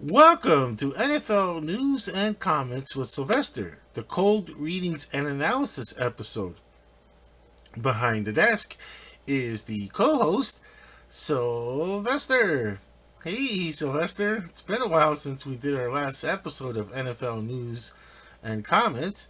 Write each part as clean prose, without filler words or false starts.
Welcome to NFL News and Comments with Sylvester, the cold readings and analysis episode. Behind the desk is the co host, Sylvester. Hey, Sylvester. It's been a while since we did our last episode of NFL News and Comments,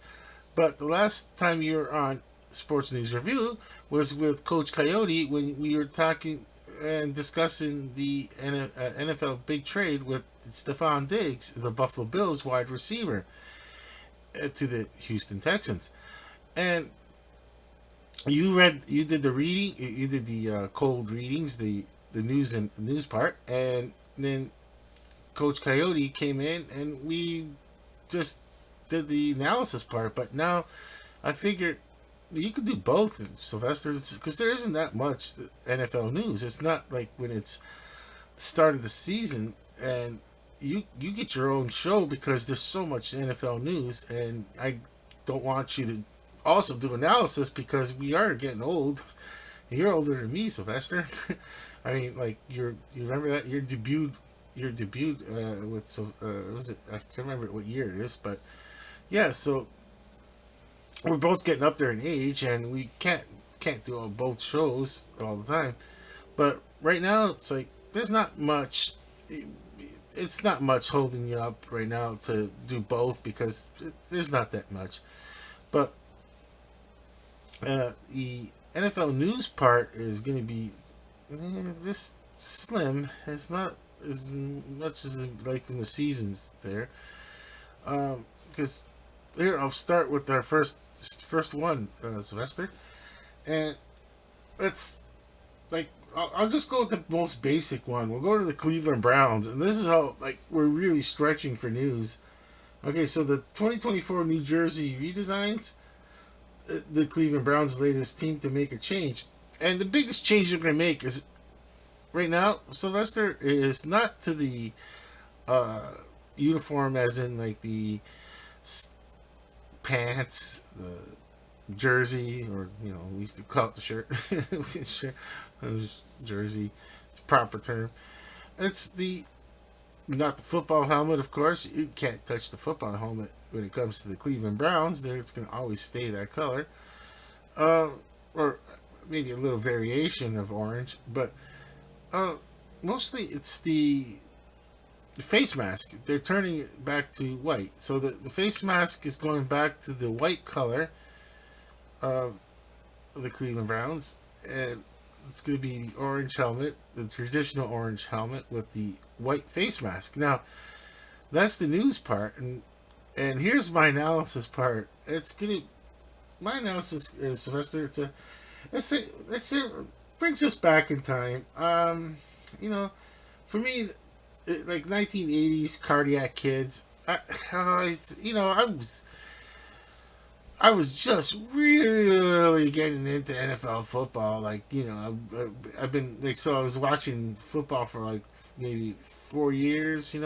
but the last time you were on Sports News Review was with Coach Coyote when we were talking and discussing the NFL big trade with Stephon Diggs, the Buffalo Bills wide receiver, to the Houston Texans. And you did the reading, you did the cold readings, the news part, and then Coach Coyote came in and we just did the analysis part. But now I figured you could do both, Sylvester, because there isn't that much NFL news. It's not like when it's the start of the season and you get your own show because there's so much NFL news, and I don't want you to also do analysis because we are getting old. You're older than me, Sylvester. I mean, like you remember that your debut with was it? I can't remember what year it is, but yeah. So we're both getting up there in age, and we can't do both shows all the time. But right now, it's like there's not much. It's not much holding you up right now to do both because there's not that much. But the NFL news part is going to be just slim. It's not as much as like in the seasons there. Because here I'll start with our first one, Sylvester, and let's like I'll just go with the most basic one. We'll go to the Cleveland Browns, and this is how like we're really stretching for news. Okay, so the 2024 New Jersey redesigns the Cleveland Browns' latest team to make a change, and the biggest change they're going to make is right now, Sylvester, is not to the uniform, as in like the pants, the jersey, or we used to call it the shirt. Jersey, it's the proper term. It's the not the football helmet, of course. You can't touch the football helmet when it comes to the Cleveland Browns. There, it's going to always stay that color, or maybe a little variation of orange, but mostly it's the face mask. They're turning it back to white. So the face mask is going back to the white color of the Cleveland Browns. And it's going to be the orange helmet, the traditional orange helmet with the white face mask. Now, that's the news part. And here's my analysis part. My analysis is, Sylvester, it's a brings us back in time. For me, like 1980s cardiac kids. I was just really getting into NFL football. Like I've been like I was watching football for like maybe 4 years. And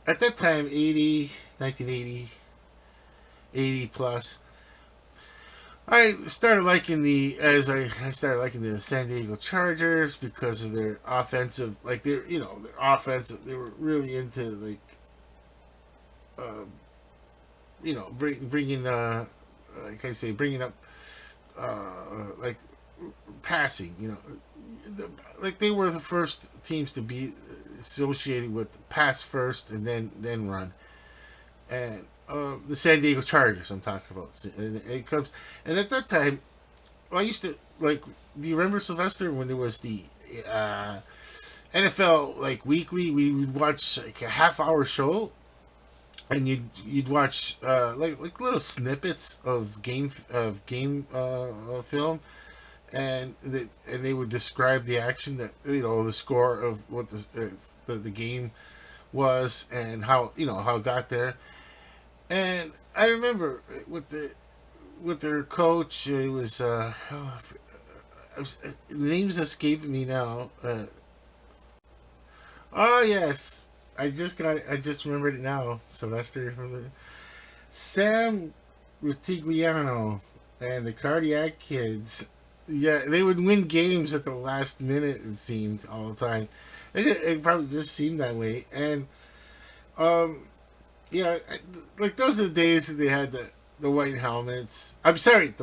at that time, 1980, 80 plus. I started liking the San Diego Chargers because of their offensive, like their offensive. They were really into like, uh, bringing like I say, bringing up like passing. Like they were the first teams to be associated with pass first and then run, and the San Diego Chargers I'm talking about. And it comes, and at that time, I used to like. Do you remember, Sylvester, when there was the NFL like weekly? We would watch like a half-hour show, and you'd watch like little snippets of game film, and they would describe the action, that the score of what the game was, and how it got there. And I remember with their coach, it was the name's escaping me now. Oh yes, I just got it. I just remembered it now, Sylvester, from the Sam Rutigliano and the Cardiac Kids. Yeah, they would win games at the last minute. It seemed all the time, It probably just seemed that way, and um, yeah, like those are the days that they had the white helmets. I'm sorry,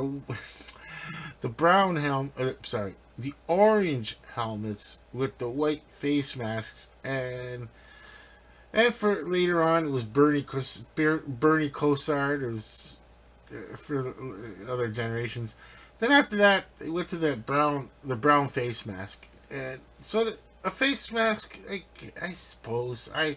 the brown helm. Sorry, the orange helmets with the white face masks, and for later on it was Bernie Kosar. It was for the other generations. Then after that, they went to the brown face mask, and so a face mask. I suppose I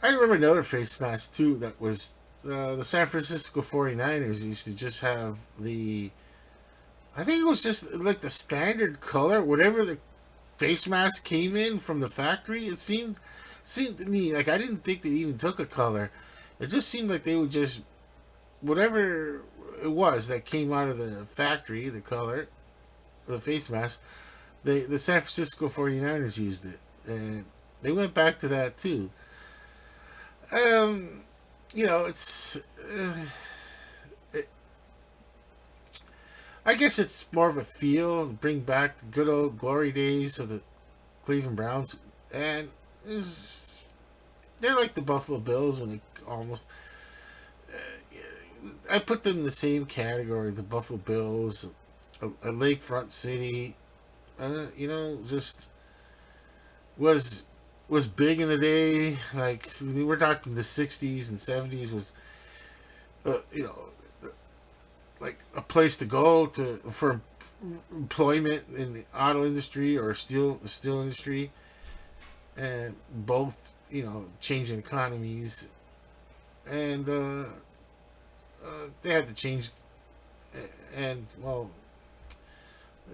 remember another face mask too. That was the San Francisco 49ers used to just have the. I think it was just like the standard color, whatever the face mask came in from the factory. It seemed to me like I didn't think they even took a color. It just seemed like they would just whatever it was that came out of the factory, the color, the face mask. The San Francisco 49ers used it, and they went back to that too. Um, it's. It, I guess it's more of a feel, bring back the good old glory days of the Cleveland Browns, and is they're like the Buffalo Bills when they almost. I put them in the same category. The Buffalo Bills, a lakefront city, just was big in the day. Like we're talking the '60s and '70s was, uh, you know, like a place to go to for employment in the auto industry or steel industry, and both changing economies, and they had to change, and well,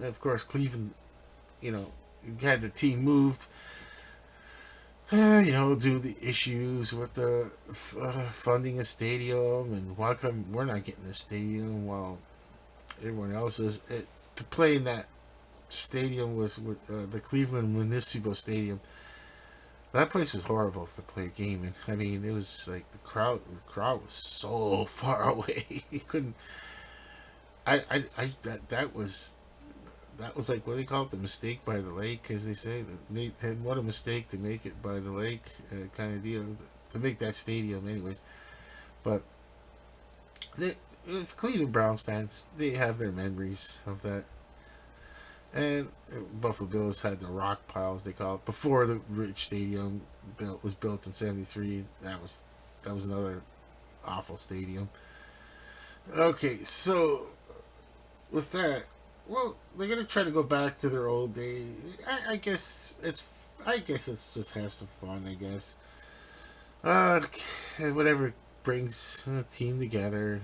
of course Cleveland, you know, had the team moved. Due to the issues with the funding a stadium, and why come we're not getting a stadium while everyone else is. To play in that stadium was with the Cleveland Municipal Stadium. That place was horrible to play a game in. I mean, it was like the crowd was so far away. You couldn't. That was like what do they call it, the mistake by the lake, as they say. What a mistake to make it by the lake, kind of deal, to make that stadium, anyways. But the Cleveland Browns fans, they have their memories of that. And Buffalo Bills had the rock piles, they call it, before the Rich Stadium was built in '73. That was another awful stadium. Okay, so with that, well, they're gonna try to go back to their old days. I guess it's just have some fun. I guess. Uh, Whatever brings a team together.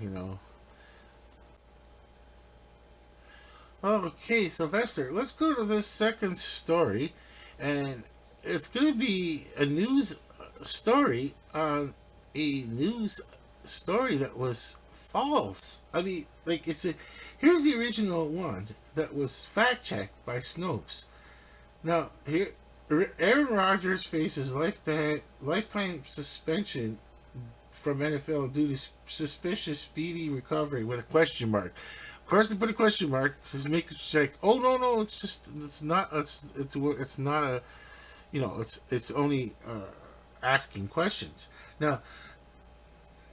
Okay, Sylvester, let's go to this second story, and it's gonna be a news story on a news story that was false. I mean, like here's the original one that was fact checked by Snopes. Now here, Aaron Rodgers faces lifetime suspension from NFL due to suspicious speedy recovery with a question mark. Of course, they put a question mark to make it like, oh no, it's not a, it's only asking questions. Now,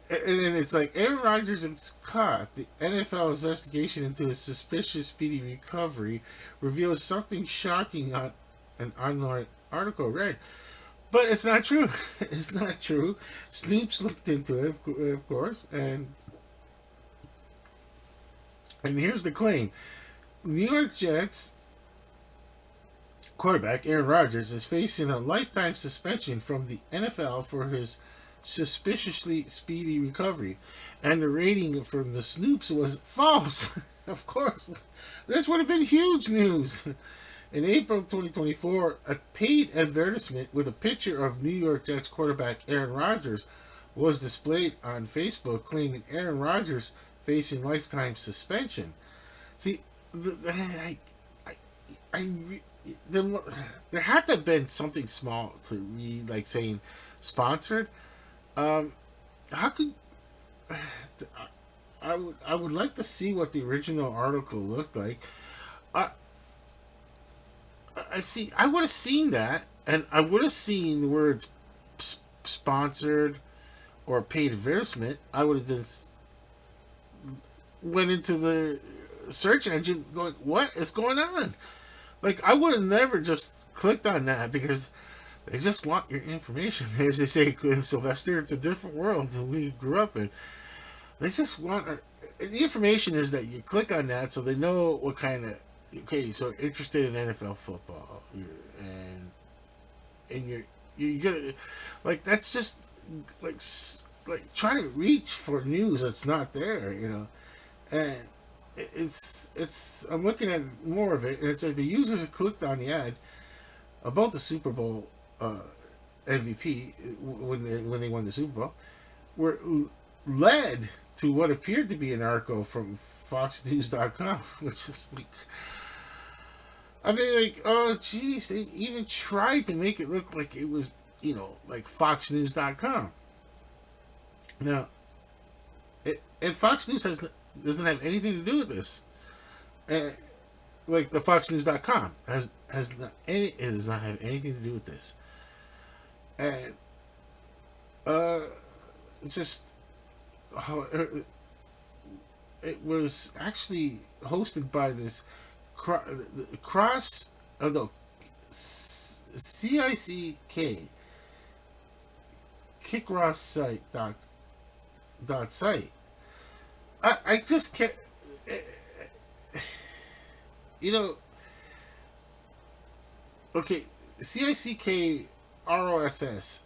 and then it's like Aaron Rodgers is caught. The NFL investigation into his suspicious speedy recovery reveals something shocking on an online article read. But it's not true. It's not true. Snoops looked into it, of course, and here's the claim: New York Jets quarterback Aaron Rodgers is facing a lifetime suspension from the NFL for his suspiciously speedy recovery, and the rating from the Snoops was false. Of course, this would have been huge news. In April 2024, a paid advertisement with a picture of New York Jets quarterback Aaron Rodgers was displayed on Facebook, claiming Aaron Rodgers facing lifetime suspension. See, I, I, there had to have been something small to read, like saying sponsored. How could I would like to see what the original article looked like. I I see. I would have seen that, and I would have seen the words sponsored or paid advertisement. I would have just went into the search engine going, "What is going on?" Like I would have never just clicked on that because they just want your information. As they say, Sylvester, it's a different world than we grew up in. They just want the information is that you click on that so they know what kind of okay. So interested in NFL football, and you're gonna like that's just like trying to reach for news that's not there, and it's I'm looking at more of it, and it's like the users have clicked on the ad about the Super Bowl MVP when they won the Super Bowl were led to what appeared to be an article from FoxNews.com, which is like, I mean, like, oh, geez, they even tried to make it look like it was, like FoxNews.com. Now, and Fox News doesn't have anything to do with this. And like the FoxNews.com it does not have anything to do with this. And just it was actually hosted by this cross no CICK Kickross site. I just can't, you know. Okay, CICKROSS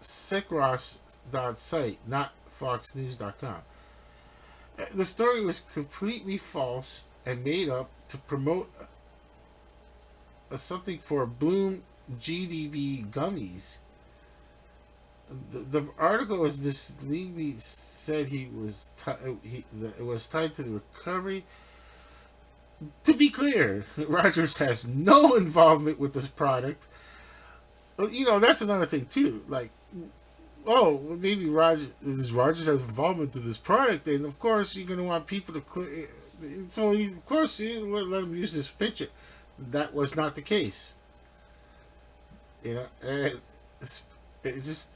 Sickross.site, not FoxNews.com. The story was completely false and made up to promote something for Bloom GDB gummies. The article was misleadingly said it was tied to the recovery. To be clear, Rogers has no involvement with this product. That's another thing too. Like, oh, maybe Rogers has involvement in this product, and of course you're going to want people to click. So of course you let him use this picture. That was not the case. And it's just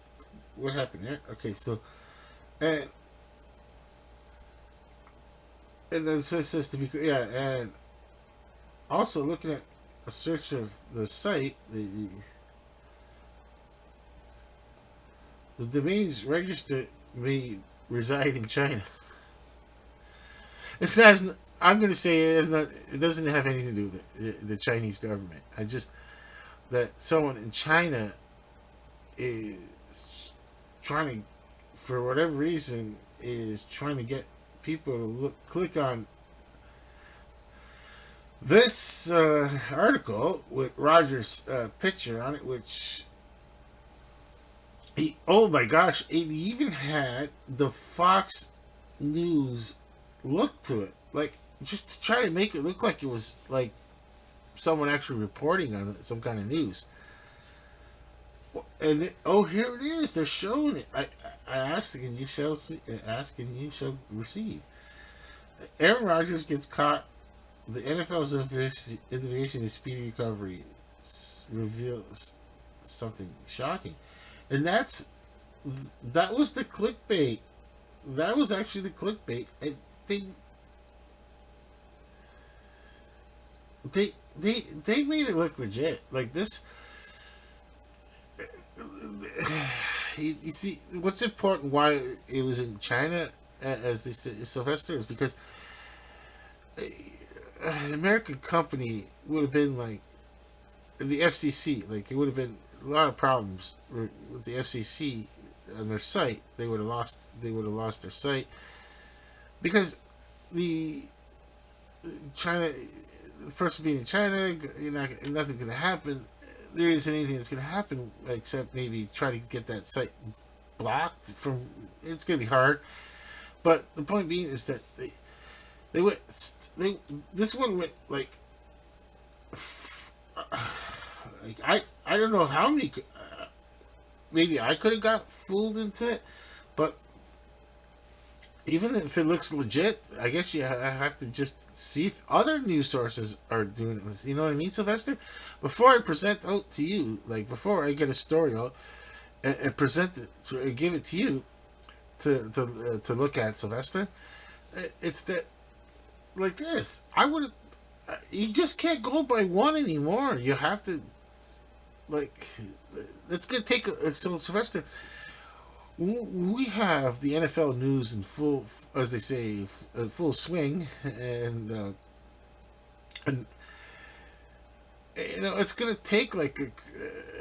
what happened there. Okay, so and then it says to be and also looking at a search of the site, the domains registered may reside in China. It's not. I'm going to say it's not. It doesn't have anything to do with the Chinese government. I just that someone in China is trying to, for whatever reason, is trying to get people to click on this article with Rogers' picture on it, which oh my gosh, it even had the Fox News look to it, like just to try to make it look like it was like someone actually reporting on some kind of news. And here it is. They're showing it. I asked, and you shall see, ask, and you shall receive. Aaron Rodgers gets caught. The NFL's investigation is speedy recovery reveals something shocking, and that was the clickbait. That was actually the clickbait, and they made it look legit. Like this. You see, what's important? Why it was in China, as they said, Sylvester, is because an American company would have been like the FCC. Like it would have been a lot of problems with the FCC on their site. They would have lost. They would have lost their site because the person being in China, nothing's going to happen. There isn't anything that's going to happen except maybe try to get that site blocked from. It's going to be hard, but the point being is that this one went like I don't know how many. Maybe I could have got fooled into it, but even if it looks legit, I guess you have to just see if other news sources are doing this. You know what I mean, Sylvester? Before I present out to you, like before I get a story out and present it, give it to you to look at, Sylvester. It's that like this. I would. You just can't go by one anymore. You have to like. It's gonna take. So Sylvester, we have the NFL news in full, as they say, full swing, and it's gonna take like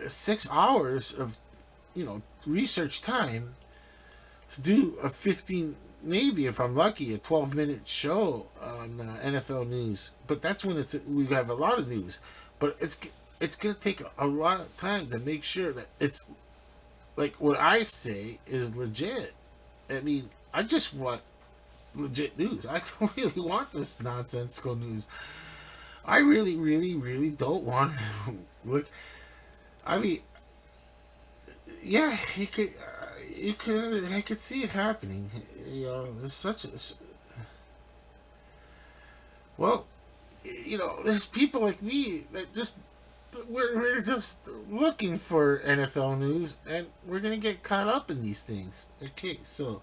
6 hours of research time to do a 15, maybe if I'm lucky, a 12-minute show on NFL news. But that's when we have a lot of news. But it's gonna take a lot of time to make sure that it's like what I say is legit. I mean, I just want legit news. I don't really want this nonsensical news. I really, really, really don't want look. I mean, yeah, I could see it happening. There's such a well, there's people like me that just we're just looking for NFL news, and we're gonna get caught up in these things. Okay, so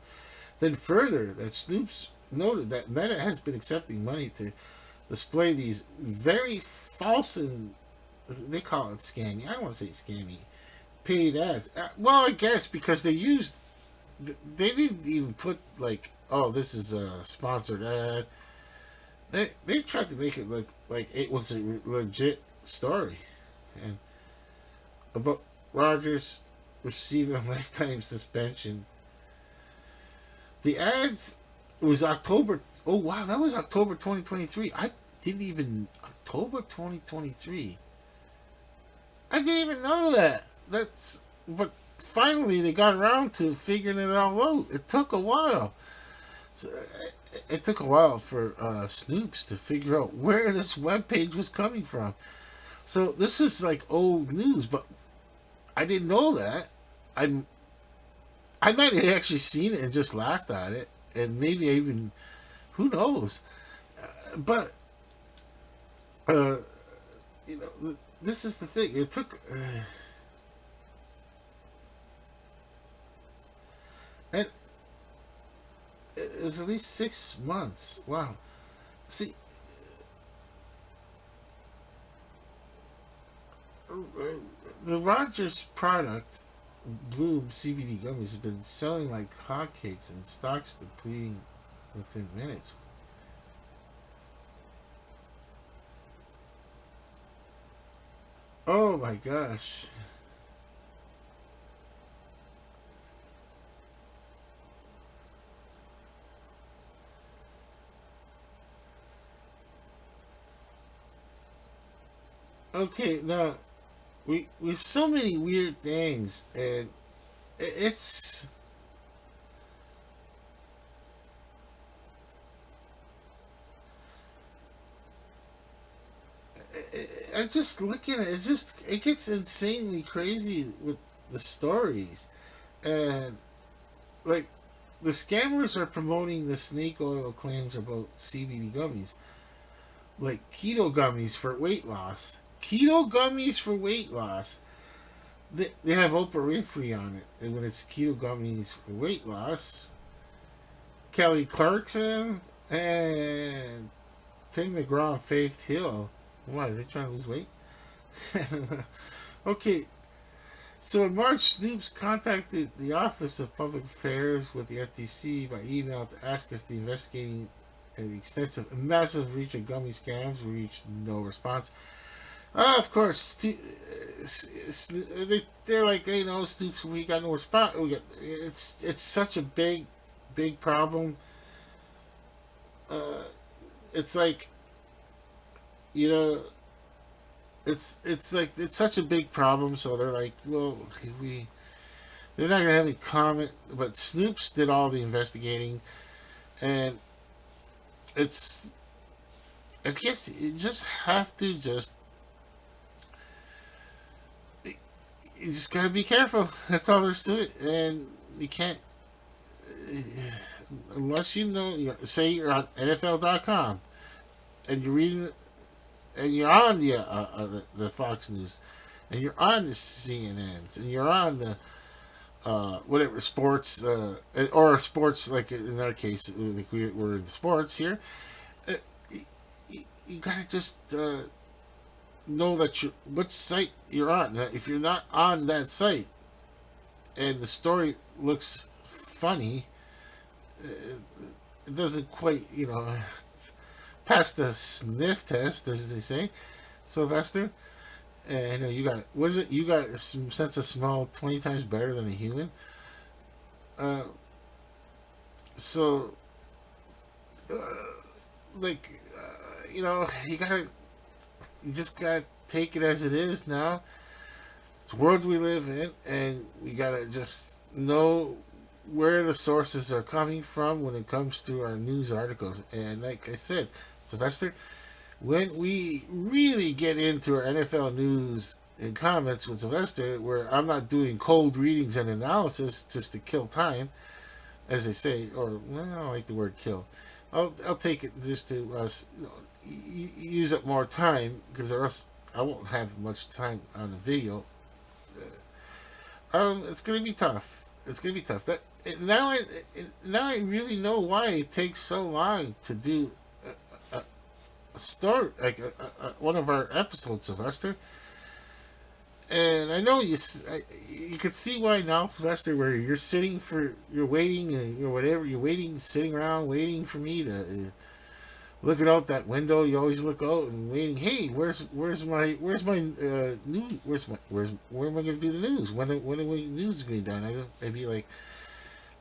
then further, that Snoops noted that Meta has been accepting money to display these very false and they call it scammy. I don't want to say scammy. Paid ads. Well, I guess because they didn't even put like, oh, this is a sponsored ad. They tried to make it look like it was a legit story, and about Rogers receiving a lifetime suspension. The ads was October. Oh wow, that was October 2023. I didn't even October 2023. I didn't even know that. But finally they got around to figuring it all out. It took a while. So, it took a while for Snoops to figure out where this web page was coming from. So this is like old news, but I didn't know that. I might have actually seen it and just laughed at it, and maybe I even, who knows? But this is the thing. It took. And it was at least 6 months. Wow. See, the Rogers product, Bloom CBD gummies, has been selling like hotcakes and stocks depleting within minutes. Oh my gosh. Okay, now we so many weird things, and it's I just looking at it, it gets insanely crazy with the stories, and like the scammers are promoting the snake oil claims about CBD gummies, like keto gummies for weight loss. Keto gummies for weight loss. They have Oprah Winfrey on it, and when it's keto gummies for weight loss, Kelly Clarkson and Tim McGraw and Faith Hill. Why, are they trying to lose weight? Okay, so in March, Snoops contacted the Office of Public Affairs with the FTC by email to ask if the investigating the extensive and massive reach of gummy scams reached no response. Of course, they're like, hey, no, Snoops, we got no response. It's such a big problem. Uh, it's like, you know, it's like it's such a big problem. So they're like, well, they're not gonna have any comment. But Snoops did all the investigating, and it's I guess you just have to you just gotta be careful. That's all there's to it, and you can't. unless you know, say you're on NFL.com and you're reading and you're on the Fox News, and you're on the CNNs, and you're on the whatever sports or sports like in our case, like we're in sports here. Uh, you gotta just know that you what site you're on. If you're not on that site and the story looks funny, it doesn't quite pass the sniff test, as they say, Sylvester. And you got what is it? You got some sense of smell 20 times better than a human. Uh, so, uh, like, you just gotta take it as it is now. It's the world we live in, and we gotta just know where the sources are coming from when it comes to our news articles. And like I said, Sylvester, when we really get into our NFL news and comments with Sylvester, where I'm not doing cold readings and analysis just to kill time, as they say, or well, I don't like the word kill. I'll take it just to use up more time because or else I won't have much time on the video. It's gonna be tough. It's gonna be tough. Now I really know why it takes so long to do a story like one of our episodes, Sylvester. And I know you could see why now, Sylvester, where you're waiting, whatever, you're waiting, sitting around waiting for me to looking out that window. You always look out and waiting. Hey, where's my news? Where am I going to do the news? When are the news going to be done? I'd be like,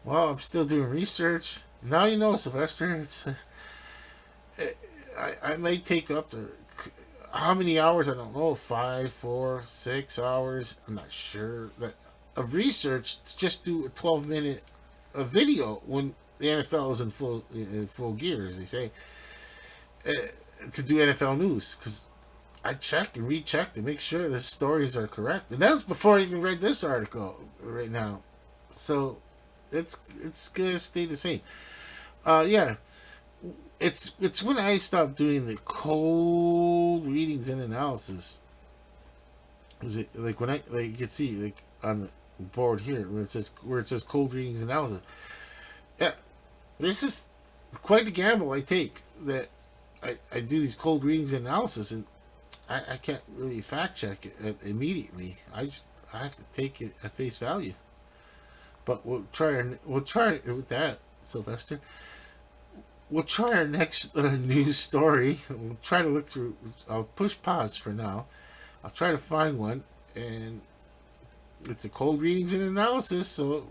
well, I'm still doing research. Now you know, Sylvester. I may take up to how many hours? I don't know. 5, 4, 6 hours. I'm not sure. That of research to just do a 12-minute video when the NFL is in full gear, as they say, to do NFL news because I checked and rechecked to make sure the stories are correct, and that's before I even read this article right now. So it's gonna stay the same. Yeah, it's when I stopped doing the cold readings and analysis. Is it like when I like you can see like on the board here where it says cold readings analysis? Yeah, this is quite a gamble I take that I do these cold readings and analysis and I can't really fact check it immediately. I have to take it at face value. But we'll try it with that, Sylvester. We'll try our next news story. We'll try to look through. I'll push pause for now. I'll try to find one, and it's a cold readings and analysis. So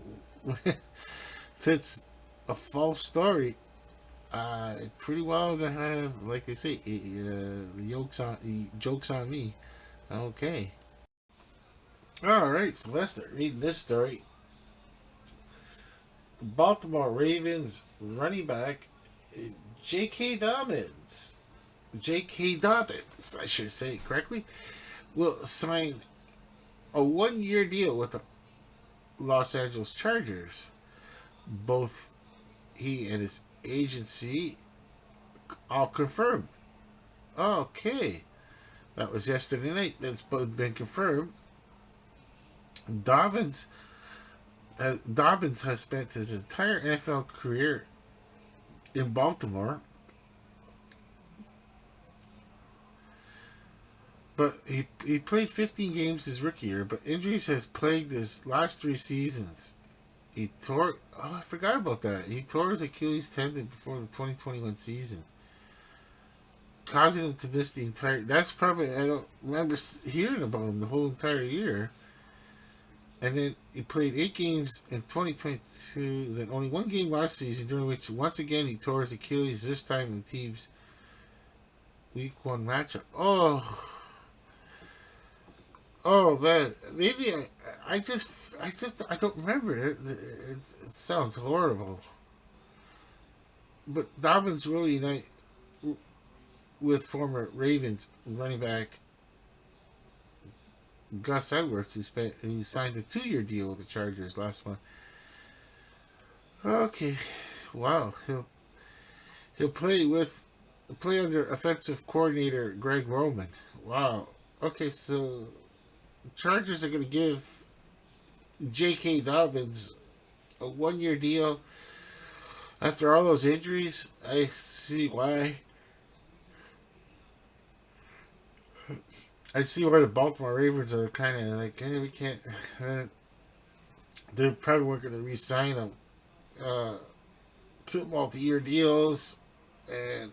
if it's a false story, pretty well gonna have, like they say, the jokes on me. Okay. All right, Sylvester, reading this story. The Baltimore Ravens running back J.K. Dobbins, J.K. Dobbins, I should say it correctly, will sign a 1-year deal with the Los Angeles Chargers. Both he and his agency all confirmed. Okay. That was yesterday night. That's both been confirmed. Dobbins has spent his entire NFL career in Baltimore, but he played 15 games his rookie year, but injuries has plagued his last 3 seasons. He tore. Oh, I forgot about that. He tore his Achilles tendon before the 2021 season, causing him to miss the entire. That's probably I don't remember hearing about him the whole entire year. And then he played 8 games in 2022, then only 1 game last season, during which once again he tore his Achilles, this time in the team's Week 1 matchup. Oh man, maybe I don't remember it. It sounds horrible. But Dobbins will unite with former Ravens running back Gus Edwards, who signed a 2-year deal with the Chargers last month. Okay, Wow, he'll play under offensive coordinator Greg Roman. Wow. Okay, so Chargers are going to give J.K. Dobbins a 1 year deal after all those injuries. I see why. I see why the Baltimore Ravens are kind of like, hey, we can't. Uh, they probably weren't going to re-sign him. Uh, Two multi-year deals, and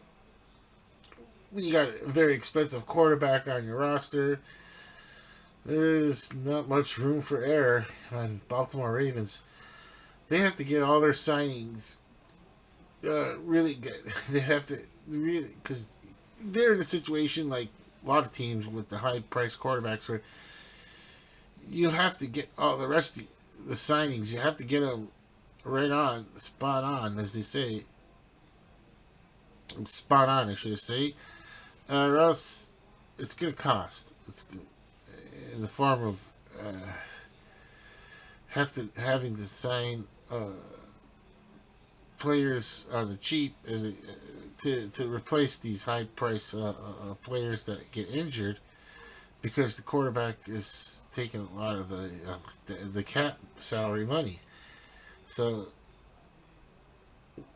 you got a very expensive quarterback on your roster. There is not much room for error on Baltimore Ravens. They have to get all their signings really good. They have to really, because they're in a situation like a lot of teams with the high-priced quarterbacks where you have to get all the rest of the signings. You have to get them right on, spot on, as they say. Spot on, I should say. Or else it's going to cost. It's in the form of having to sign players on the cheap to replace these high price players that get injured because the quarterback is taking a lot of the cap salary money. So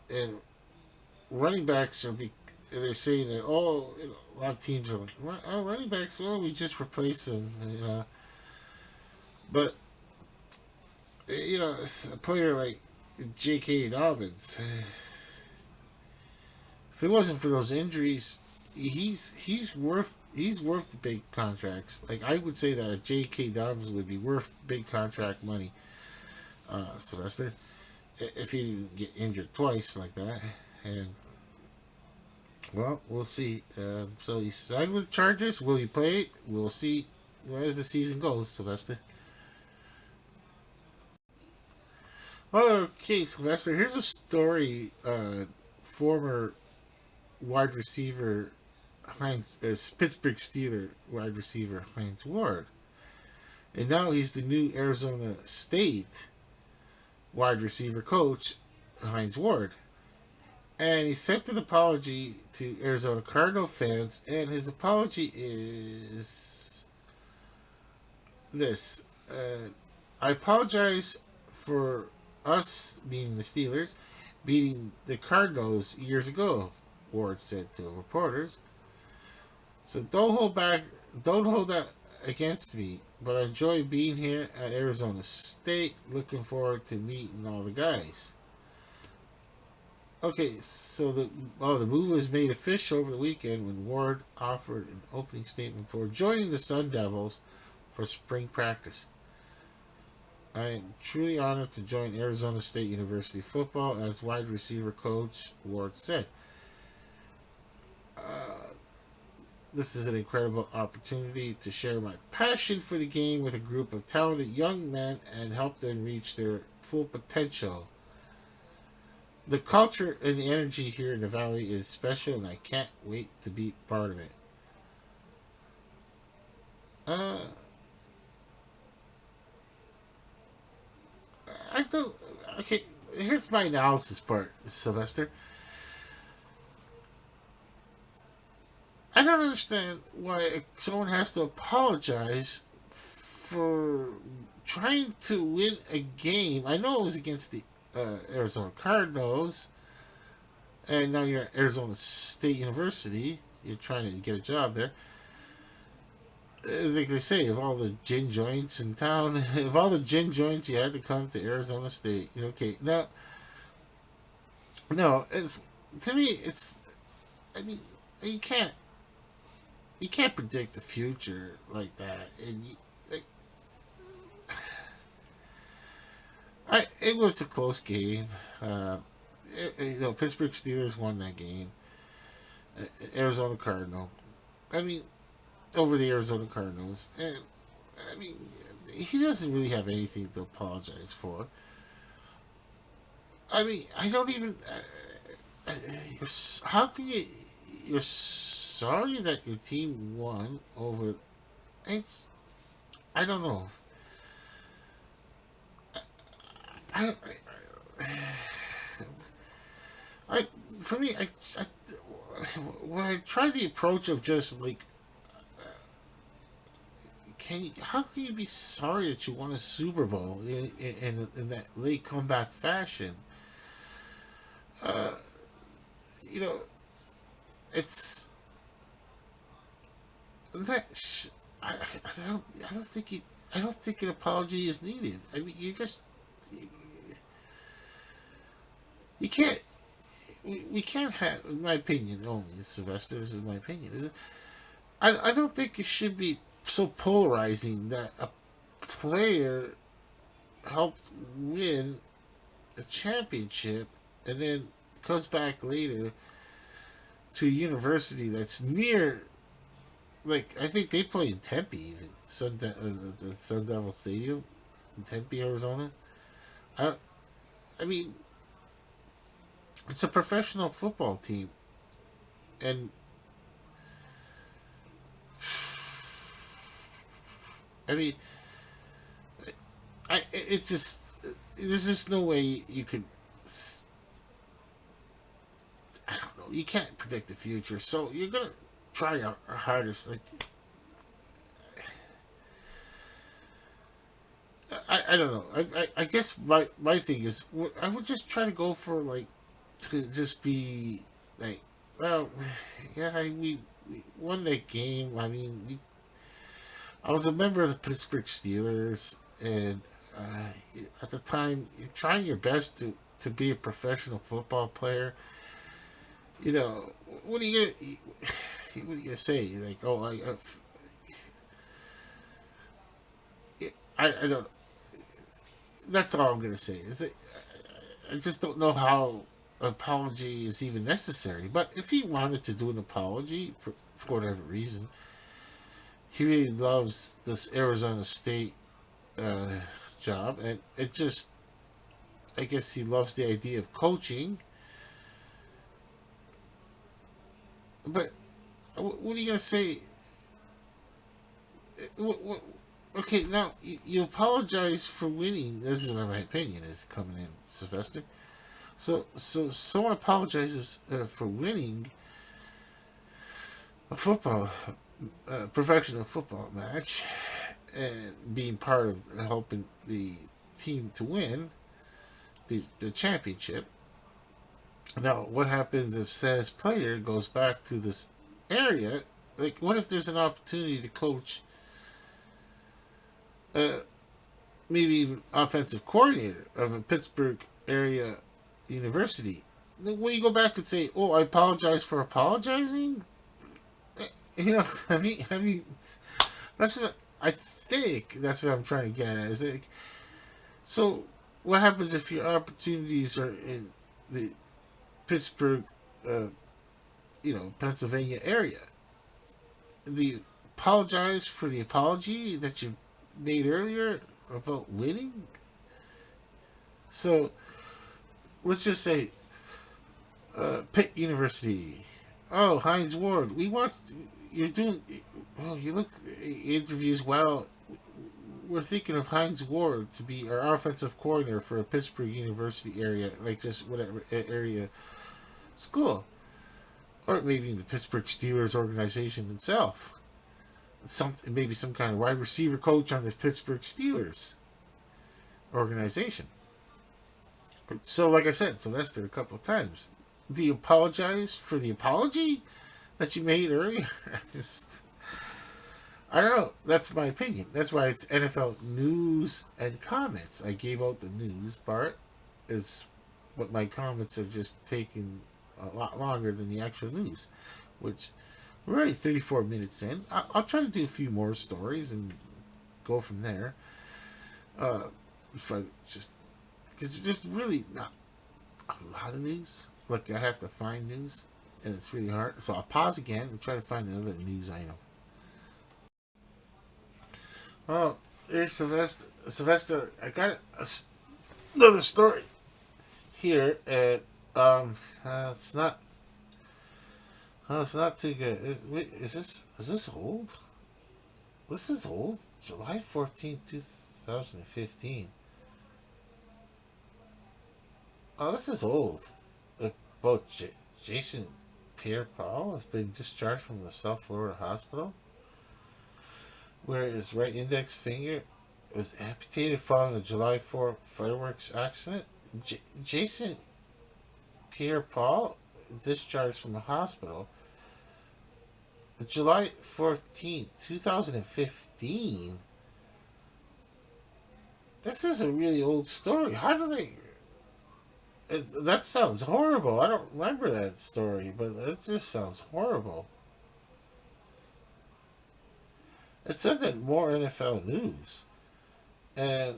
and running backs they're saying that a lot of teams are like running backs, we just replace them, but a player like J.K. Dobbins, if it wasn't for those injuries, he's worth the big contracts. Like I would say that J.K. Dobbins would be worth big contract money, Sylvester, if he didn't get injured twice like that. And well, we'll see. So he signed with the Chargers. Will he play? We'll see as the season goes, Sylvester. Okay, Sylvester. Here's a story. Former wide receiver Pittsburgh Steeler wide receiver Hines Ward, and now he's the new Arizona State wide receiver coach, Hines Ward. And he sent an apology to Arizona Cardinal fans, and his apology is this: I apologize for us, being the Steelers, beating the Cardinals years ago, Ward said to reporters. So don't hold that against me, but I enjoy being here at Arizona State. Looking forward to meeting all the guys. Okay, so the move was made official over the weekend when Ward offered an opening statement for joining the Sun Devils for spring practice. I am truly honored to join Arizona State University football as wide receiver coach, Ward said. This is an incredible opportunity to share my passion for the game with a group of talented young men and help them reach their full potential. The culture and the energy here in the Valley is special, and I can't wait to be part of it. Uh, I don't. Okay, here's my analysis part, Sylvester. I don't understand why someone has to apologize for trying to win a game. I know it was against the Arizona Cardinals, and now you're at Arizona State University. You're trying to get a job there. Like they say, of all the gin joints in town, of all the gin joints, you had to come to Arizona State. Okay, now, no, it's to me, it's. I mean, you can't you can't predict the future like that. And like, it was a close game. Pittsburgh Steelers won that game. Arizona Cardinal. I mean, over the Arizona Cardinals, and I mean, he doesn't really have anything to apologize for. I mean, I don't even. How can you? You're sorry that your team won over. It's. I don't know. I I for me, I when I try the approach of just like, how can you be sorry that you won a Super Bowl in that late comeback fashion? Uh, you know, it's that. I don't think I don't think an apology is needed. I mean, you can't. We can't have, in my opinion, only Sylvester. This is my opinion. Is it? I don't think it should be so polarizing that a player helped win a championship and then comes back later to a university that's near. Like, I think they play in Tempe, even the Sun Devil Stadium in Tempe, Arizona. I don't, I mean, it's a professional football team, and I mean, it's just there's just no way you could. I don't know. You can't predict the future, so you're gonna try our hardest. Like, I don't know. I guess my thing is I would just try to go for like to just be like, well, yeah, we won that game. I mean, I was a member of the Pittsburgh Steelers, and at the time, you're trying your best to be a professional football player. You know, what are you gonna what are you gonna say? Like, oh, I don't. That's all I'm gonna say. Is it? I just don't know how an apology is even necessary. But if he wanted to do an apology for whatever reason, he really loves this Arizona State uh, job, and it just, I guess he loves the idea of coaching. But what are you gonna say? What, okay, now you apologize for winning. This is what my opinion is coming in, Sylvester. So someone apologizes for winning a professional football match, and being part of helping the team to win the championship. Now, what happens if says player goes back to this area? Like, what if there's an opportunity to coach, uh, maybe even offensive coordinator of a Pittsburgh area university? When you go back and say, "Oh, I apologize for apologizing," you know, I mean, that's what I think. That's what I'm trying to get at. Is like, so what happens if your opportunities are in the Pittsburgh, uh, Pennsylvania area? Do you apologize for the apology that you made earlier about winning? So let's just say Pitt University. Oh, Heinz Ward, we want you're doing. Oh, you look interviews well. We're thinking of Heinz Ward to be our offensive coordinator for a Pittsburgh University area, like just whatever area school, or maybe the Pittsburgh Steelers organization itself. Maybe some kind of wide receiver coach on the Pittsburgh Steelers organization. So, like I said, Sylvester, a couple of times, do you apologize for the apology that you made earlier? I don't know. That's my opinion. That's why it's NFL news and comments. I gave out the news part, is but my comments are just taking a lot longer than the actual news, which we're already 34 minutes in. I'll try to do a few more stories and go from there. If I just because there's just really not a lot of news. Like, I have to find news, and it's really hard. So I'll pause again and try to find another news item. Oh, here's Sylvester. Sylvester, I got another story here, and it's not. Oh, it's not too good. Wait, is this old? This is old. July 14th, 2015. Oh, this is old. about Jason Pierre-Paul has been discharged from the South Florida hospital, where his right index finger was amputated following the July 4th fireworks accident. Jason Pierre-Paul discharged from the hospital July 14th, 2015. This is a really old story. How did they... That sounds horrible. I don't remember that story, but it just sounds horrible. It said that more NFL news. And,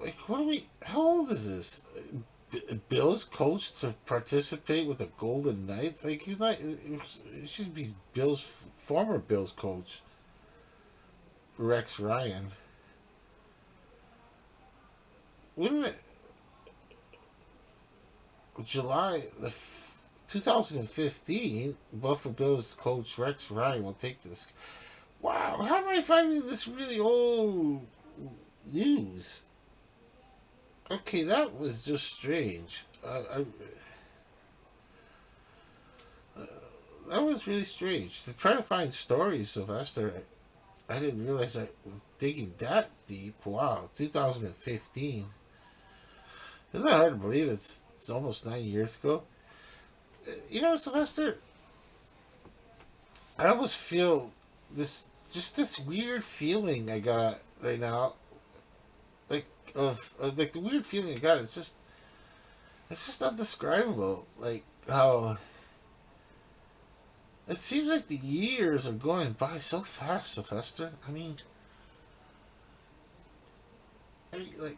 like, what do we... How old is this? Bill's coach to participate with the Golden Knights? Like, he's not... It should be former Bills coach, Rex Ryan. Wouldn't it... July 2015, Buffalo Bills coach Rex Ryan will take this. Wow, how am I finding this really old news? Okay, that was just strange. That was really strange. To try to find stories, Sylvester, I didn't realize I was digging that deep. Wow, 2015. Isn't that hard to believe? It's almost 9 years ago. You know, Sylvester, I almost feel this weird feeling I got right now, like the weird feeling I got. It's just undescribable. Like how it seems like the years are going by so fast, Sylvester. I mean, like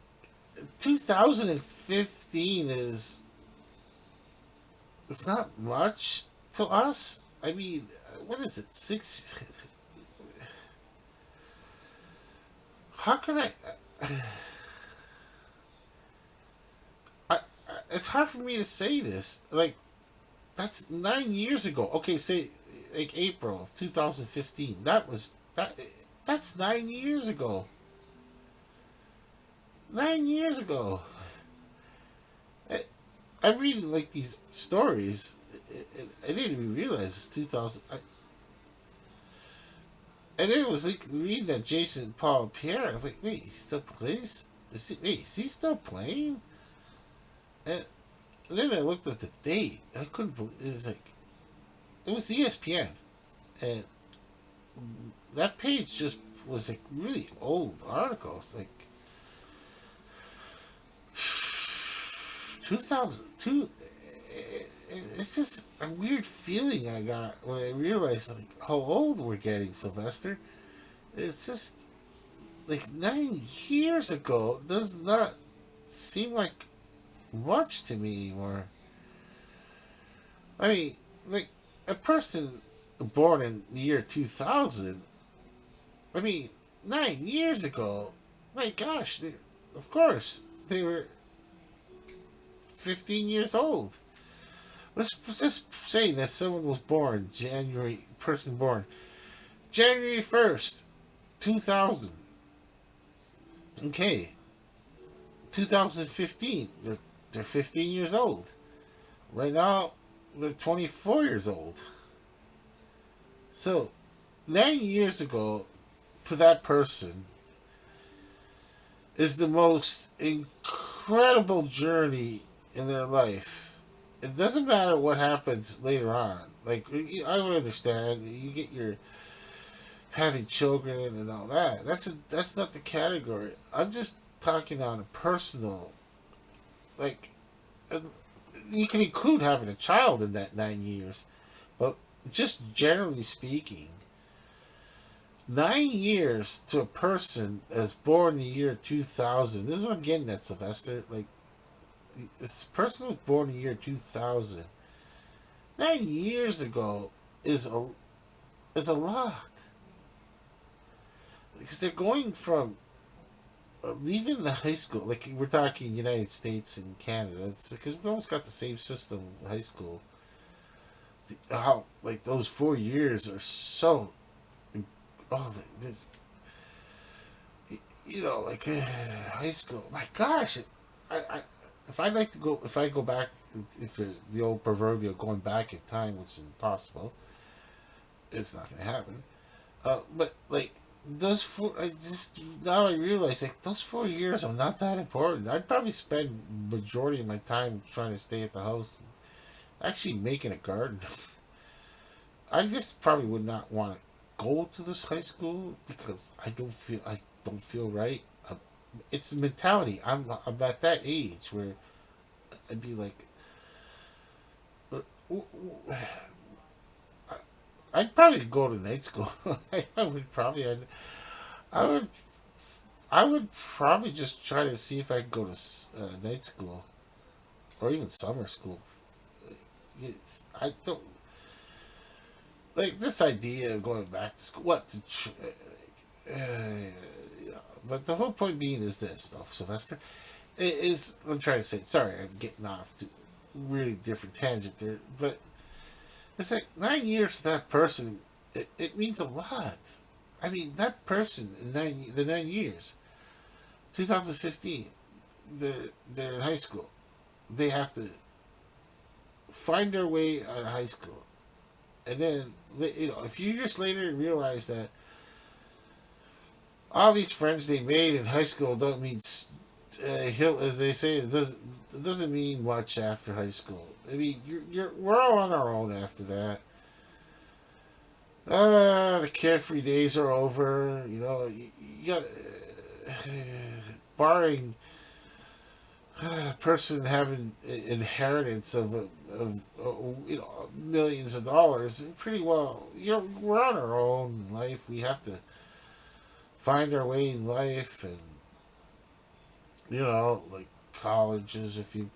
2015 is it's not much to us. I mean, what is it? How can I it's hard for me to say this. Like, that's 9 years ago. Okay, say like April of 2015. That's 9 years ago. 9 years ago. I'm reading like these stories. I didn't even realize it's 2000. And then it was like reading that Jason Paul Pierre. I'm like, wait, he still plays? Is he still playing? And then I looked at the date. And I couldn't believe it was ESPN, and that page just was like really old articles, like 2002. It's just a weird feeling I got when I realized like how old we're getting, Sylvester. It's just like 9 years ago does not seem like much to me anymore. I mean, like a person born in the year 2000. I mean, 9 years ago. My gosh, of course they were 15 years old. Let's just say that someone was born January 1st, 2000. Okay, 2015. They're 15 years old. Right now, they're 24 years old. So, 9 years ago, to that person, is the most incredible journey in their life. It doesn't matter what happens later on. Like, I would understand you get your having children and all that. That's not the category. I'm just talking on a personal, like, you can include having a child in that 9 years, but just generally speaking, 9 years to a person that's born in the year 2000. This is what I'm getting at, Sylvester. Like, this person was born in the year 2000. 9 years ago is a lot, because they're going from leaving the high school. Like, we're talking United States and Canada. It's because we almost got the same system in high school. How like those 4 years are so. Oh, there's, like high school. My gosh, I if I'd like to go, if I go back, if it's the old proverbial going back in time, which is impossible, it's not going to happen. But like those four, I just now I realize like those 4 years are not that important. I'd probably spend majority of my time trying to stay at the house, actually making a garden. I just probably would not want to go to this high school because I don't feel right. It's a mentality. I'm at that age where I'd be like, uh, I'd probably go to night school. I would probably I would I would probably just try to see if I could go to night school or even summer school. I don't like this idea of going back to school. But the whole point being is this, though, Sylvester. It is I'm trying to say. Sorry, I'm getting off to really different tangent there, but it's like 9 years to that person. It means a lot. I mean, that person in the 9 years, 2015, they're in high school. They have to find their way out of high school, and then a few years later realize that all these friends they made in high school don't mean as they say it doesn't mean much after high school. I mean, we're all on our own after that. The carefree days are over. You got barring a person having inheritance of millions of dollars. Pretty well, we're on our own in life. We have to find our way in life, and like colleges. If you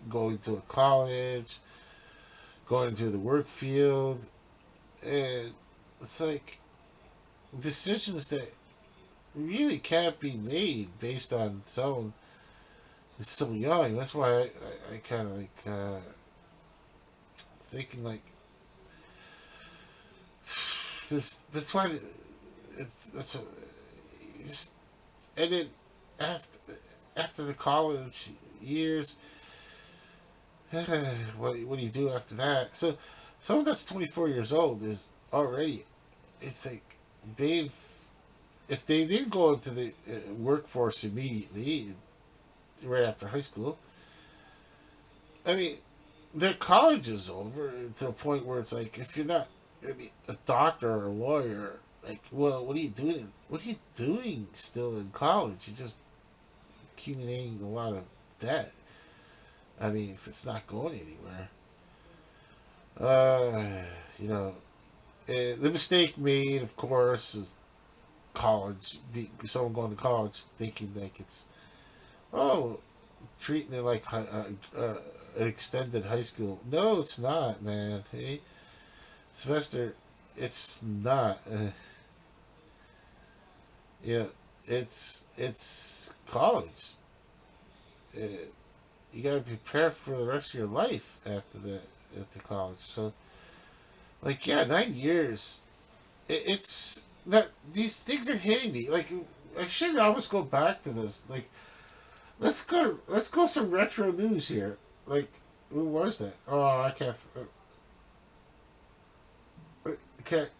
go into a college, going into the work field, and it's like decisions that really can't be made based on someone who's so young. That's why I kind of like thinking like this. That's why that's just, and then after the college years, what do you do after that? So someone that's 24 years old is already, it's like they've, if they didn't go into the workforce immediately right after high school, I mean, their college is over to a point where it's like, if you're not, I mean, a doctor or a lawyer, like, well, what are you doing? What are you doing still in college? You're just accumulating a lot of debt. I mean, if it's not going anywhere, uh, you know, the mistake made, of course, is college. Someone going to college thinking like it's, oh, treating it like an extended high school. No, it's not, man. Hey, Sylvester, it's not. Yeah, it's college. Uh, you got to prepare for the rest of your life after college. So, like, yeah, 9 years. It's that these things are hitting me. Like, I should always go back to this. Like, let's go some retro news here. Like, who was that? Oh, I can't. Can't.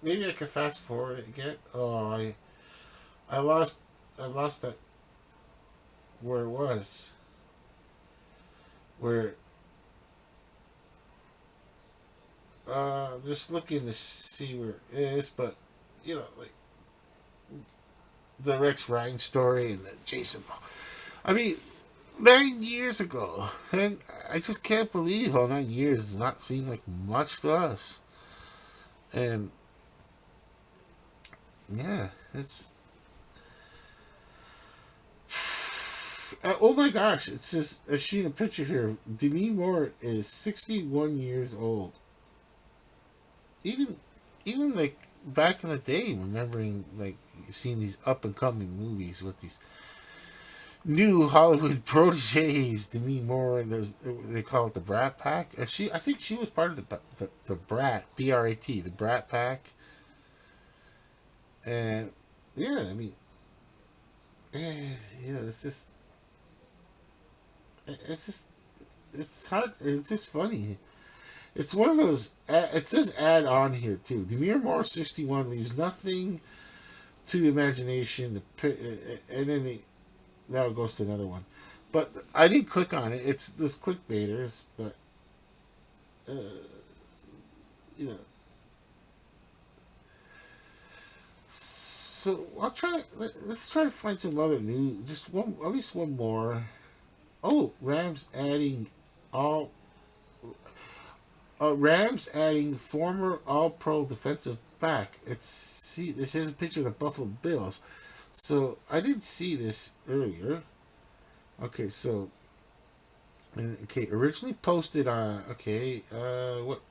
Maybe I can fast forward it again. Oh, I lost. I lost that where it was. Where I'm just looking to see where it is, but like the Rex Ryan story and the Jason. I mean, 9 years ago, and I just can't believe how 9 years does not seem like much to us. And yeah, it's oh my gosh! It's just I've seen a picture here. Demi Moore is 61 years old. Even even like back in the day, remembering like seeing these up and coming movies with these new Hollywood proteges, Demi Moore, and they call it the Brat Pack. I think she was part of the Brat Brat, the Brat Pack, and yeah, I mean, yeah, it's just It's just it's hard. It's just funny. It's one of those. It says add on here too. Demir Moore 61 leaves nothing to imagination. And then now it goes to another one. But I didn't click on it. It's those clickbaiters, but uh, you know. So I'll try. Let's try to find some other news. Just one, at least one more. Oh, all Rams adding former All-Pro defensive back. This is a picture of the Buffalo Bills. So I didn't see this earlier. Okay, so okay, originally posted on what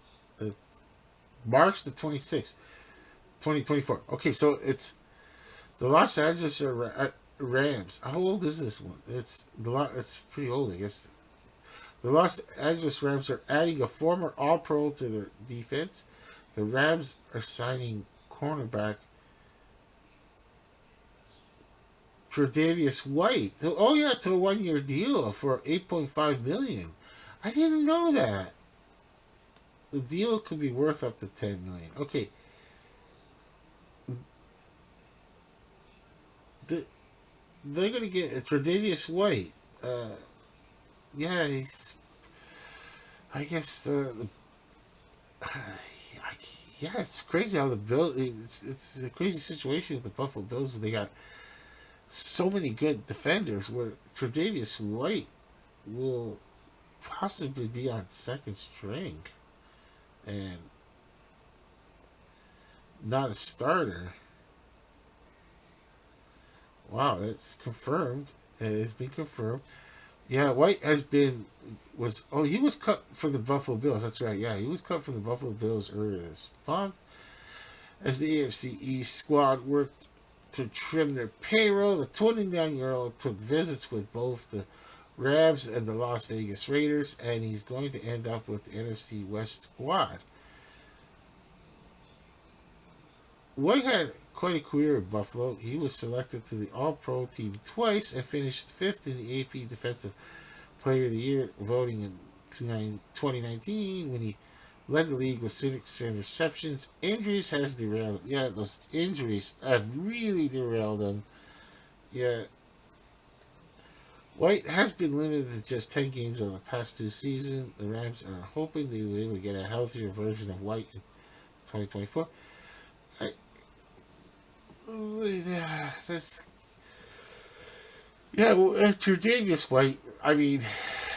uh, March the 26th, 2024. Okay, so it's the Los Angeles Rams. How old is this one? It's pretty old, I guess. The Los Angeles Rams are adding a former All-Pro to their defense. The Rams are signing cornerback Tre'Davious White. Oh yeah, to a 1-year deal for $8.5 million. I didn't know that. The deal could be worth up to $10 million. Okay, the, they're gonna get Tre'Davious White. Yeah, he's. I guess yeah, it's crazy how the Bills. It's a crazy situation with the Buffalo Bills where they got so many good defenders. Where Tre'Davious White will possibly be on second string and not a starter. Wow, that's confirmed. It has been confirmed. Yeah, White has been was oh he was cut from the Buffalo Bills. That's right. Yeah, he was cut from the Buffalo Bills earlier this month as the AFC East squad worked to trim their payroll. The 29-year-old took visits with both the Rams and the Las Vegas Raiders, and he's going to end up with the NFC West squad. White had quite a career in Buffalo. He was selected to the All-Pro team twice and finished fifth in the AP Defensive Player of the Year voting in 2019 when he led the league with 6 interceptions. Injuries has derailed him. Yeah, those injuries have really derailed him. Yeah. White has been limited to just 10 games over the past 2 seasons. The Rams are hoping they will be able to get a healthier version of White in 2024. This, yeah, well, Tre'Davious White. I mean,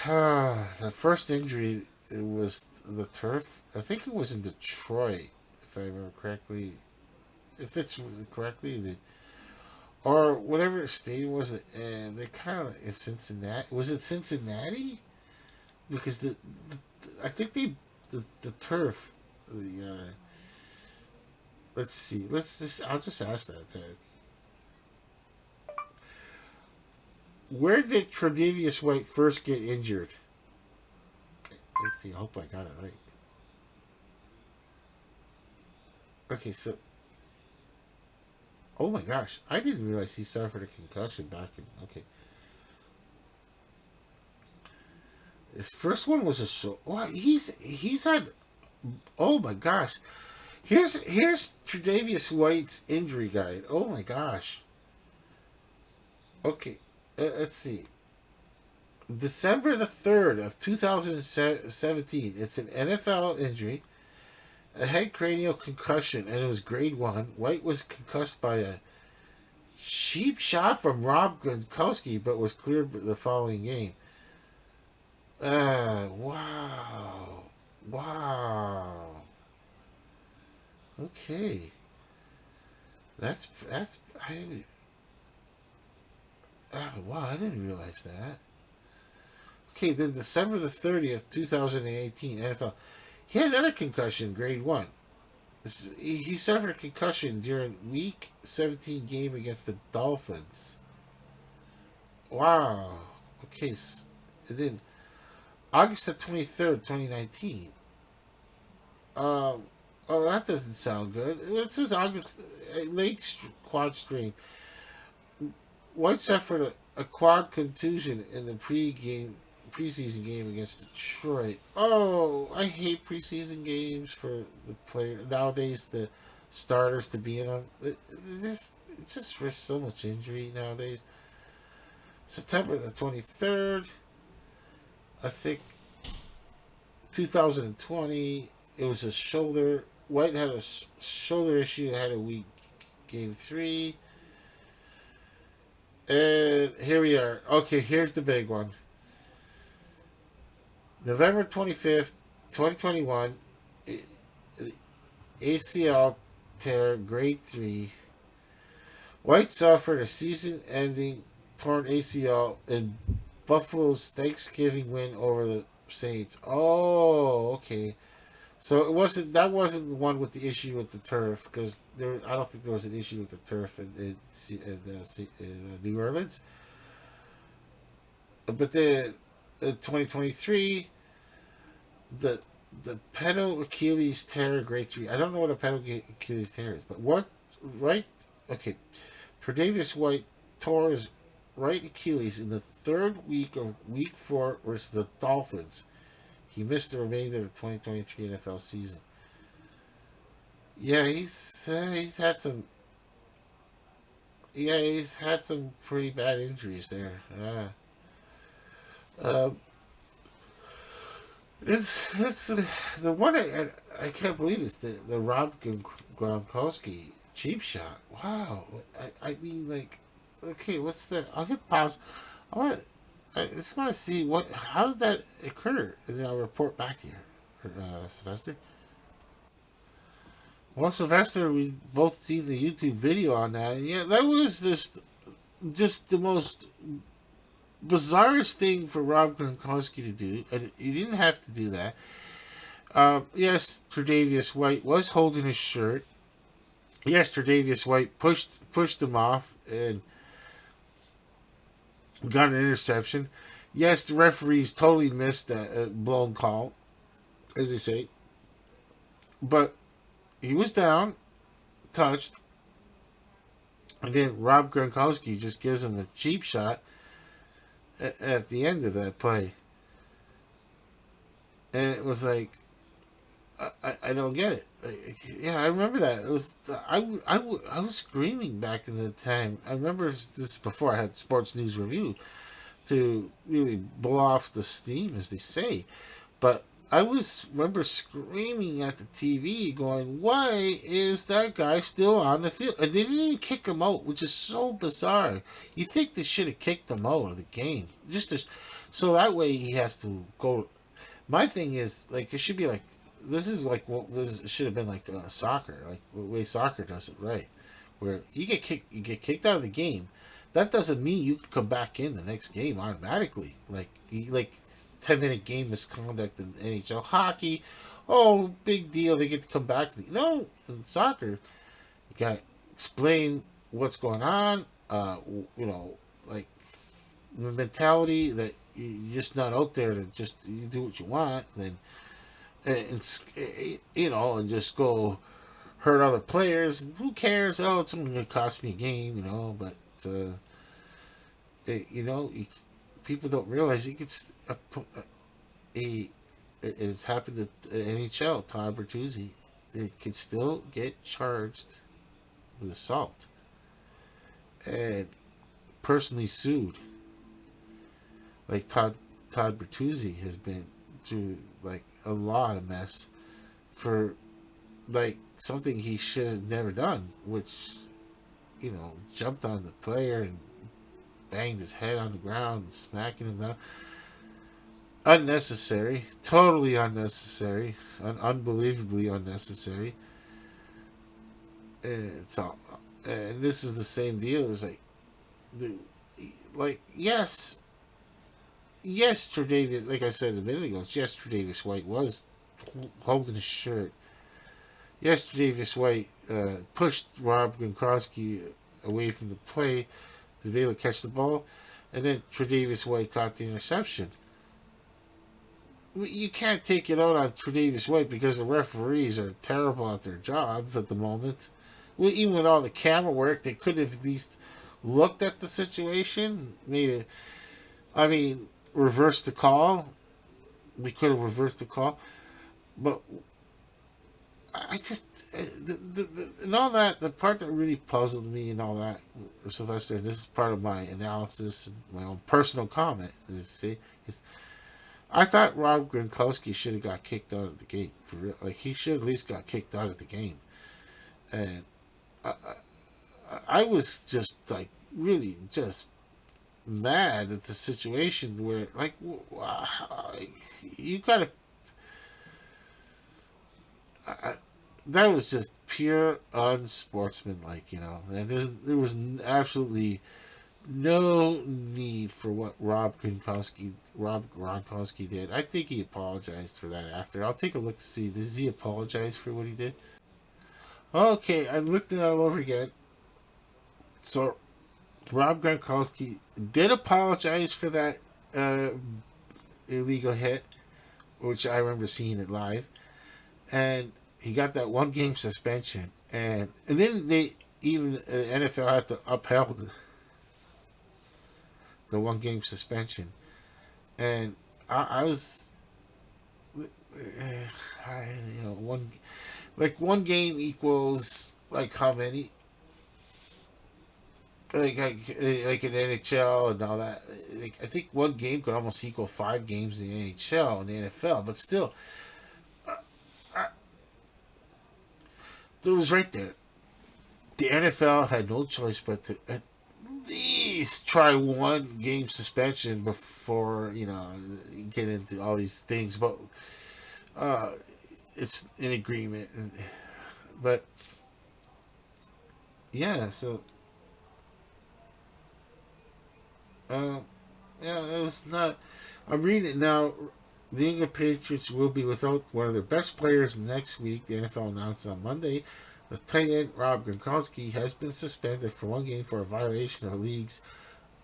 the first injury it was the turf. I think it was in Detroit, if I remember correctly. If it's correctly, or whatever state was it, and they're kind of in Cincinnati. Was it Cincinnati? Because I think the turf. Let's see. I'll just ask that. Where did Tre'Davious White first get injured? Let's see. I hope I got it right. Okay, so. Oh my gosh. I didn't realize he suffered a concussion back in. Okay. His first one was a show. Wow, he's had. Oh my gosh. Here's Tre'Davious White's injury guide. Oh my gosh. Okay, let's see. December the 3rd of 2017. It's an NFL injury, a head cranial concussion, and it was grade 1. White was concussed by a cheap shot from Rob Gronkowski, but was cleared the following game. Wow. Wow. Okay. That's I didn't. Oh, wow, I didn't realize that. Okay, then December the 30th, 2018, NFL. He had another concussion, grade 1. He suffered a concussion during Week 17 game against the Dolphins. Wow. Okay, and then August the 23rd, 2019. Oh, that doesn't sound good. It says August, leg quad strain. White suffered a quad contusion in the preseason game against Detroit. Oh, I hate preseason games for the player nowadays. The starters to be in them. It just risks so much injury nowadays. September the 23rd, I think, 2020. It was a shoulder. White had a shoulder issue. Had a weak game three. And here we are. Okay, here's the big one. November 25th, 2021, ACL tear, grade 3. White suffered a season ending torn ACL in Buffalo's Thanksgiving win over the Saints. Oh, okay. So that wasn't the one with the issue with the turf, because I don't think there was an issue with the turf in New Orleans. But then in 2023, the pedal Achilles tear, grade 3. I don't know what a pedal Achilles tear is, but what, right? Okay. Tre'Davious White tore his right Achilles in the third week of week 4 versus the Dolphins. He missed the remainder of the 2023 NFL season. Yeah, he's had some. Yeah, he's had some pretty bad injuries there. Um, it's the one I can't believe is the Rob Gronkowski cheap shot. Wow, I mean, like, okay, what's the? I'll hit pause. I just want to see how did that occur, and then I'll report back to you, Sylvester. Well, Sylvester, we both seen the YouTube video on that. And yeah, that was just the most bizarrest thing for Rob Gronkowski to do, and he didn't have to do that. Yes, Tre'Davious White was holding his shirt. Yes, Tre'Davious White pushed him off and got an interception. Yes, the referees totally missed a blown call, as they say. But he was down, touched, and then Rob Gronkowski just gives him a cheap shot at the end of that play. And it was like, I don't get it. Yeah, I remember that. It was I was screaming back in the time. I remember this before I had Sports News Review to really blow off the steam, as they say. But I remember screaming at the TV, going, "Why is that guy still on the field?" And they didn't even kick him out, which is so bizarre. You think they should have kicked him out of the game, so that way he has to go. My thing is, like, it should be like, this is like what it should have been like soccer, like the way soccer does it, right? Where you get kicked out of the game. That doesn't mean you can come back in the next game automatically. Like 10-minute game misconduct in NHL hockey. Oh, big deal. They get to come back. No, in soccer, you got to explain what's going on. Like the mentality that you're just not out there to just you do what you want. Then, and just go hurt other players. Who cares? Oh, it's only going to cost me a game, But people don't realize it gets it's happened to NHL. Todd Bertuzzi, it can still get charged with assault and personally sued. Like Todd Bertuzzi has been through like a lot of mess for like something he should have never done, which jumped on the player and banged his head on the ground and smacking him down. Unnecessary, totally unnecessary, unbelievably unnecessary. And this is the same deal. It was yes, Tre'Davious, like I said a minute ago, yes, Tre'Davious White was holding his shirt. Yes, Tre'Davious White pushed Rob Gronkowski away from the play to be able to catch the ball, and then Tre'Davious White caught the interception. You can't take it out on Tre'Davious White because the referees are terrible at their job at the moment. Even with all the camera work, they could have at least looked at the situation. I mean, reversed the call. We could have reversed the call, but I just and all that. The part that really puzzled me and all that, Sylvester. And this is part of my analysis and my own personal comment. Is I thought Rob Gronkowski should have got kicked out of the game for real. Like he should at least got kicked out of the game, and I, I was just like really just mad at the situation where like you gotta I, that was just pure unsportsmanlike, and there was absolutely no need for what Rob Gronkowski did. I think he apologized for that after. I'll take a look to see, does he apologize for what he did? Okay, I looked it all over again. So Rob Gronkowski did apologize for that uh, illegal hit, which I remember seeing it live, and he got that 1 game suspension, and then they even NFL had to upheld the 1 game suspension, and I was, I, one like 1 game equals like how many like in NHL and all that. Like, I think 1 game could almost equal 5 games in the NHL and the NFL, but still, I, it was right there. The NFL had no choice but to at least try 1 game suspension before get into all these things. But uh, it's in agreement, but yeah. So uh, yeah, it was not. I'm reading it now. The England Patriots will be without one of their best players next week. The NFL announced on Monday. The tight end Rob Gronkowski has been suspended for 1 game for a violation of the league's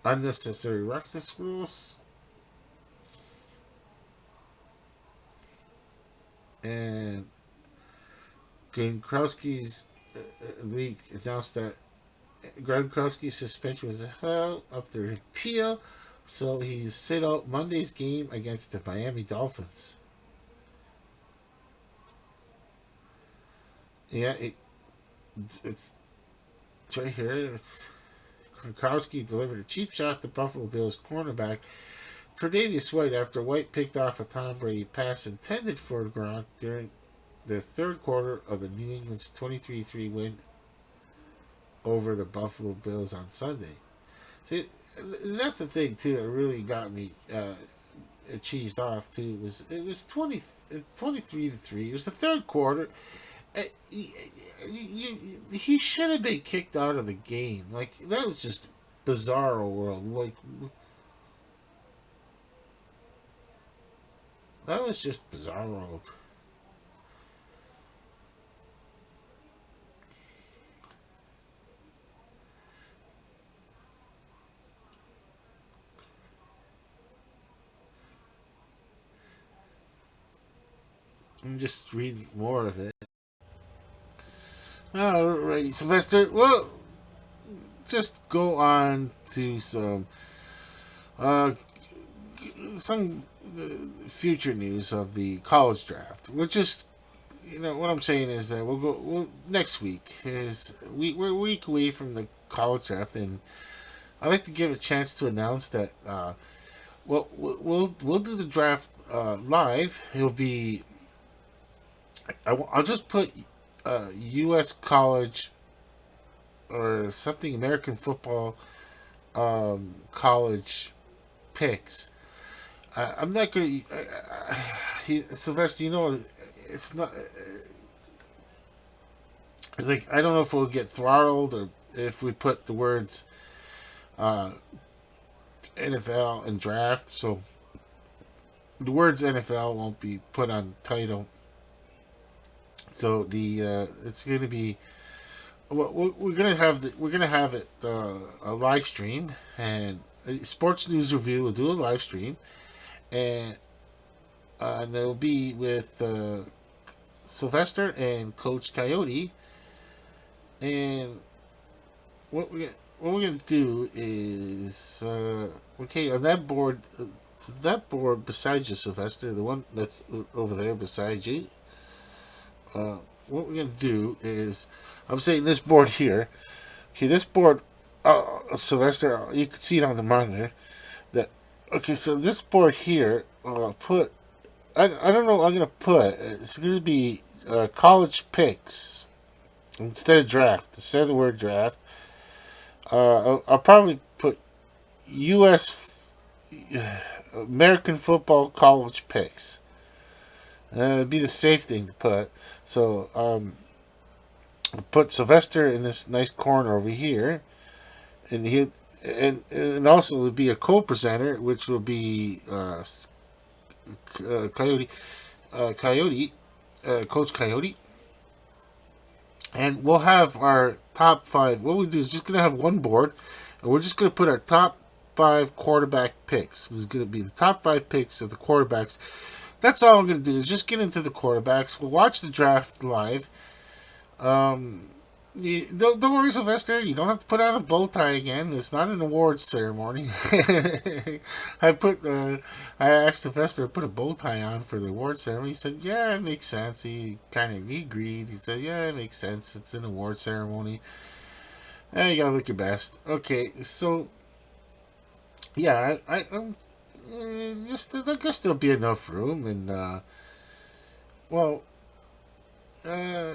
unnecessary roughness rules. And Gronkowski's league announced that Gronkowski's suspension was held up to appeal, so he's sit out Monday's game against the Miami Dolphins. Yeah, it's right here. It's Gronkowski delivered a cheap shot to Buffalo Bills cornerback Tre'Davious White after White picked off a Tom Brady pass intended for Gronk during the third quarter of the New England's 23-3 win over the Buffalo Bills on Sunday. See, that's the thing too that really got me cheesed off too. It was 23-3. It was the third quarter. Uh, he, he should have been kicked out of the game. Like that was just bizarro world. Like that was just bizarre world. I'm just reading more of it. Alrighty, Sylvester. Well, just go on to uh, some future news of the college draft. We'll just, what I'm saying is that next week we're a week away from the college draft, and I'd like to give a chance to announce that we'll do the draft live. It'll be I'll just put U.S. college or something American football college picks. I'm not gonna. Sylvester, it's not. It's like I don't know if we'll get throttled or if we put the words uh, NFL and draft. So the words NFL won't be put on title. So the it's gonna be. Well, we're gonna have it a live stream, and Sports News Review will do a live stream, and it'll be with Sylvester and Coach Coyote. And what we're gonna do is okay on that board. So that board beside you, Sylvester, the one that's over there beside you, uh, what we're going to do is, I'm saying this board here. Okay, this board, Sylvester, you can see it on the monitor. That okay, so this board here, put. I don't know what I'm gonna put. It's gonna be college picks instead of draft. Instead of the word draft, I'll probably put U.S. American football college picks. It'd be the safe thing to put. So I'll put Sylvester in this nice corner over here, and he and also there'll be a co-presenter, which will be Coyote, Coyote, Coach Coyote, and we'll have our top five. What we do is just gonna have one board, and we're just gonna put our top five quarterback picks. Who's gonna be the top five picks of the quarterbacks? That's all I'm gonna do is just get into the quarterbacks. We'll watch the draft live. Um, don't worry, Sylvester. You don't have to put on a bow tie again. It's not an awards ceremony. I put. I asked Sylvester to put a bow tie on for the awards ceremony. He said, "Yeah, it makes sense." He agreed. He said, "Yeah, it makes sense. It's an awards ceremony. You gotta look your best." Okay, so yeah, just I guess there'll be enough room, and well, uh,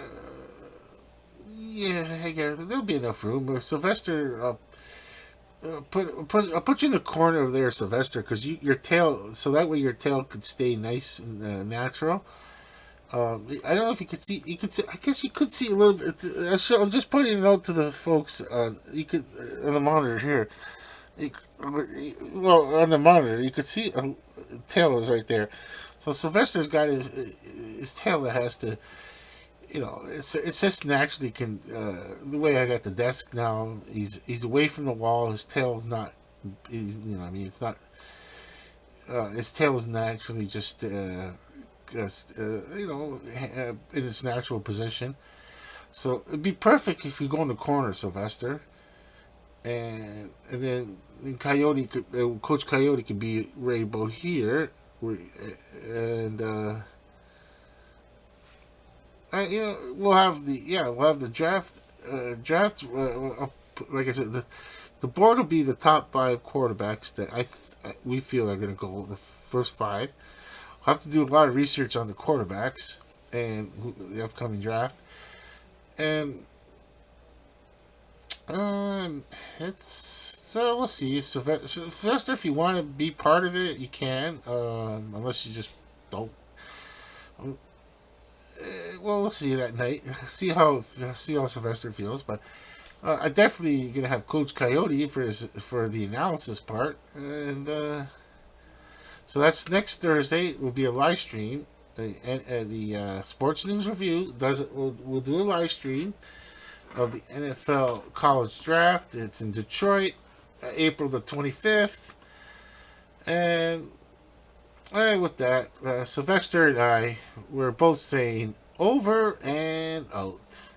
yeah, I guess there'll be enough room. Sylvester, I'll put you in the corner of there, Sylvester, because your tail, so that way your tail could stay nice and natural. I don't know if you could see. You could see. I guess you could see a little bit. I'm just pointing it out to the folks. You could on the monitor here. You, well, on the monitor, you could see a tail is right there. So Sylvester's got his tail that has to. It's just naturally can. The way I got the desk now, he's away from the wall. His tail's not. I mean, it's not. His tail is naturally just in its natural position. So it'd be perfect if you go in the corner, Sylvester, and then Coach Coyote could be right about here, and we'll have the draft. Like I said, the board will be the top five quarterbacks that we feel are going to go the first five. We'll have to do a lot of research on the quarterbacks and the upcoming draft, and it's so we'll see if Sylvester, if you want to be part of it, you can. Unless you just don't. Um, well, we'll see that night. See how Sylvester feels, but I definitely gonna have Coach Coyote for the analysis part, and so that's next Thursday. Will be a live stream. The Sports News Review does it. We'll do a live stream of the NFL College Draft. It's in Detroit, April the 25th, and with that, Sylvester and I, we're both saying over and out.